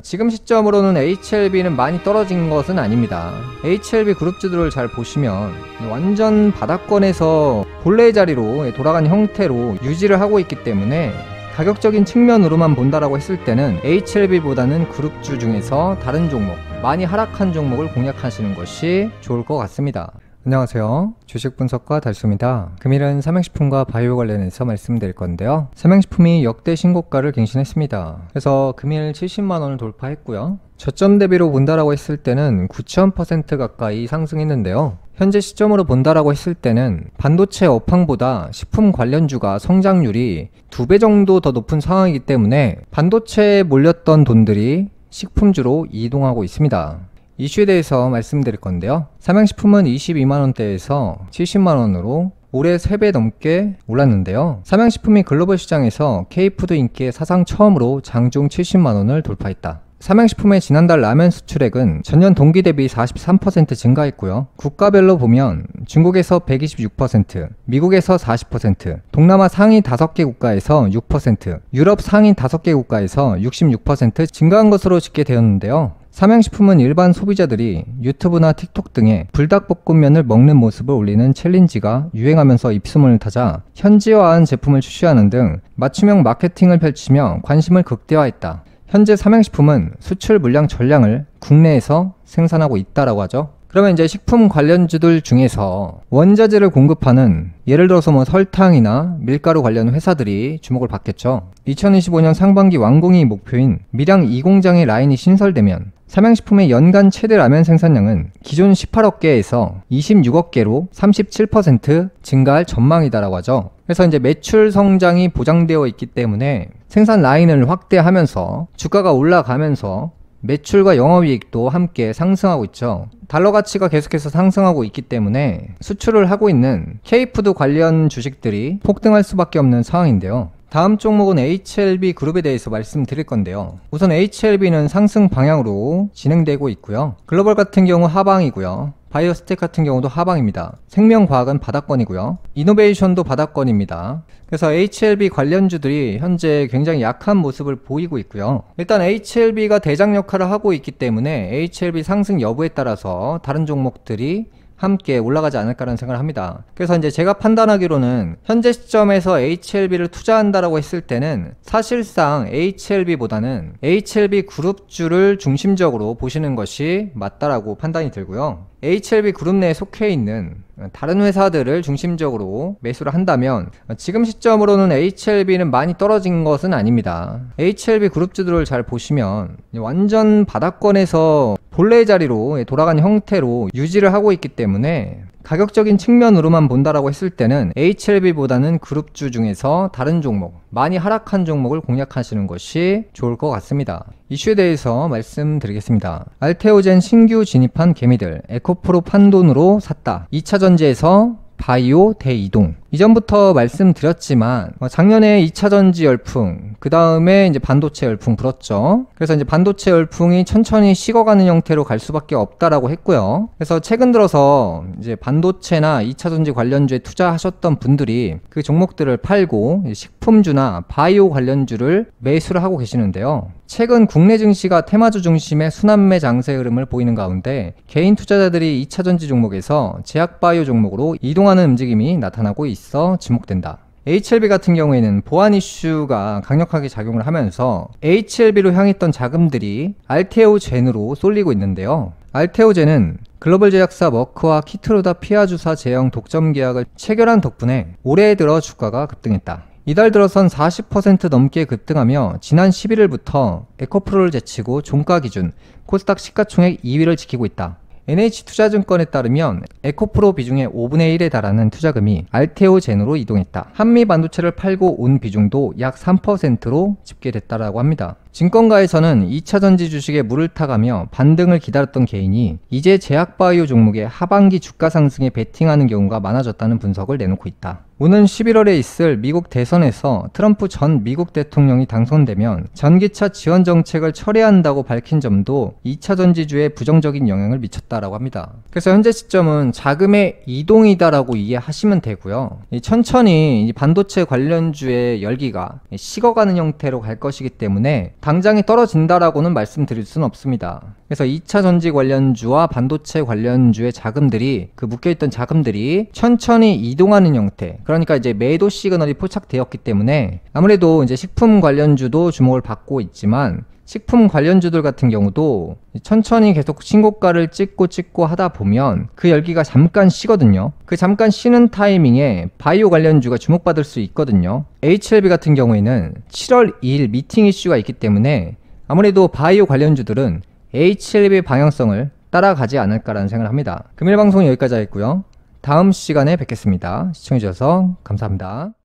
지금 시점으로는 HLB는 많이 떨어진 것은 아닙니다. HLB 그룹주들을 잘 보시면 완전 바닥권에서 본래의 자리로 돌아간 형태로 유지를 하고 있기 때문에 가격적인 측면으로만 본다라고 했을 때는 HLB보다는 그룹주 중에서 다른 종목, 많이 하락한 종목을 공략하시는 것이 좋을 것 같습니다. 안녕하세요. 주식분석가 달수입니다. 금일은 삼양식품과 바이오 관련해서 말씀드릴 건데요. 삼양식품이 역대 신고가를 갱신했습니다. 그래서 금일 70만원을 돌파했고요. 저점 대비로 본다라고 했을 때는 9,000% 가까이 상승했는데요. 현재 시점으로 본다라고 했을 때는 반도체 업황보다 식품 관련주가 성장률이 2배 정도 더 높은 상황이기 때문에 반도체에 몰렸던 돈들이 식품주로 이동하고 있습니다. 이슈에 대해서 말씀드릴 건데요. 삼양식품은 22만원대에서 70만원으로 올해 3배 넘게 올랐는데요. 삼양식품이 글로벌 시장에서 K푸드 인기에 사상 처음으로 장중 70만원을 돌파했다. 삼양식품의 지난달 라면 수출액은 전년 동기 대비 43% 증가했고요. 국가별로 보면 중국에서 126%, 미국에서 40%, 동남아 상위 5개 국가에서 6%, 유럽 상위 5개 국가에서 66% 증가한 것으로 집계되었는데요. 삼양식품은 일반 소비자들이 유튜브나 틱톡 등에 불닭볶음면을 먹는 모습을 올리는 챌린지가 유행하면서 입소문을 타자 현지화한 제품을 출시하는 등 맞춤형 마케팅을 펼치며 관심을 극대화했다. 현재 삼양식품은 수출 물량 전량을 국내에서 생산하고 있다라고 하죠. 그러면 이제 식품 관련주들 중에서 원자재를 공급하는 예를 들어서 설탕이나 밀가루 관련 회사들이 주목을 받겠죠. 2025년 상반기 완공이 목표인 밀양 2공장의 라인이 신설되면 삼양식품의 연간 최대 라면 생산량은 기존 18억 개에서 26억 개로 37% 증가할 전망이다라고 하죠. 그래서 이제 매출 성장이 보장되어 있기 때문에 생산 라인을 확대하면서 주가가 올라가면서 매출과 영업이익도 함께 상승하고 있죠. 달러 가치가 계속해서 상승하고 있기 때문에 수출을 하고 있는 K푸드 관련 주식들이 폭등할 수밖에 없는 상황인데요. 다음 종목은 HLB 그룹에 대해서 말씀드릴 건데요. 우선 HLB는 상승 방향으로 진행되고 있고요. 글로벌 같은 경우 하방이고요. 바이오스텍 같은 경우도 하방입니다. 생명과학은 바닥권이고요. 이노베이션도 바닥권입니다. 그래서 HLB 관련주들이 현재 굉장히 약한 모습을 보이고 있고요. 일단 HLB가 대장 역할을 하고 있기 때문에 HLB 상승 여부에 따라서 다른 종목들이 함께 올라가지 않을까라는 생각을 합니다. 그래서 이제 제가 판단하기로는 현재 시점에서 HLB를 투자한다라고 했을 때는 사실상 HLB보다는 HLB 그룹주를 중심적으로 보시는 것이 맞다라고 판단이 들고요. HLB 그룹 내에 속해 있는 다른 회사들을 중심적으로 매수를 한다면 지금 시점으로는 HLB는 많이 떨어진 것은 아닙니다. HLB 그룹주들을 잘 보시면 완전 바닥권에서 본래의 자리로 돌아간 형태로 유지를 하고 있기 때문에 가격적인 측면으로만 본다라고 했을 때는 HLB보다는 그룹주 중에서 다른 종목, 많이 하락한 종목을 공략하시는 것이 좋을 것 같습니다. 이슈에 대해서 말씀드리겠습니다. 알테오젠 신규 진입한 개미들 에코프로 판돈으로 샀다. 2차전지에서 바이오 대이동. 이전부터 말씀드렸지만 작년에 2차전지 열풍, 그 다음에 이제 반도체 열풍 불었죠. 그래서 이제 반도체 열풍이 천천히 식어가는 형태로 갈 수밖에 없다라고 했고요. 그래서 최근 들어서 이제 반도체나 2차전지 관련주에 투자하셨던 분들이 그 종목들을 팔고 식품주나 바이오 관련주를 매수를 하고 계시는데요. 최근 국내 증시가 테마주 중심의 순환매 장세 흐름을 보이는 가운데 개인 투자자들이 2차전지 종목에서 제약바이오 종목으로 이동하는 움직임이 나타나고 있어 지목된다. HLB 같은 경우에는 보안 이슈가 강력하게 작용을 하면서 HLB로 향했던 자금들이 알테오젠으로 쏠리고 있는데요. 알테오젠은 글로벌 제약사 머크와 키트로다 피하주사 제형 독점 계약을 체결한 덕분에 올해 들어 주가가 급등했다. 이달 들어선 40% 넘게 급등하며 지난 11일부터 에코프로를 제치고 종가 기준 코스닥 시가총액 2위를 지키고 있다. NH투자증권에 따르면 에코프로 비중의 5분의 1에 달하는 투자금이 알테오젠으로 이동했다. 한미 반도체를 팔고 온 비중도 약 3%로 집계됐다라고 합니다. 증권가에서는 2차전지 주식에 물을 타가며 반등을 기다렸던 개인이 이제 제약바이오 종목의 하반기 주가 상승에 베팅하는 경우가 많아졌다는 분석을 내놓고 있다. 오는 11월에 있을 미국 대선에서 트럼프 전 미국 대통령이 당선되면 전기차 지원 정책을 철회한다고 밝힌 점도 2차전지주에 부정적인 영향을 미쳤다라고 합니다. 그래서 현재 시점은 자금의 이동이다라고 이해하시면 되고요. 천천히 반도체 관련주의 열기가 식어가는 형태로 갈 것이기 때문에 당장에 떨어진다라고는 말씀드릴 수는 없습니다. 그래서 2차 전지 관련주와 반도체 관련주의 자금들이 그 묶여있던 자금들이 천천히 이동하는 형태, 그러니까 이제 매도 시그널이 포착되었기 때문에 아무래도 이제 식품 관련주도 주목을 받고 있지만 식품 관련주들 같은 경우도 천천히 계속 신고가를 찍고 하다 보면 그 열기가 잠깐 쉬거든요. 그 잠깐 쉬는 타이밍에 바이오 관련주가 주목받을 수 있거든요. HLB 같은 경우에는 7월 2일 미팅 이슈가 있기 때문에 아무래도 바이오 관련주들은 HLB의 방향성을 따라가지 않을까라는 생각을 합니다. 금일 방송은 여기까지 하겠고요. 다음 시간에 뵙겠습니다. 시청해주셔서 감사합니다.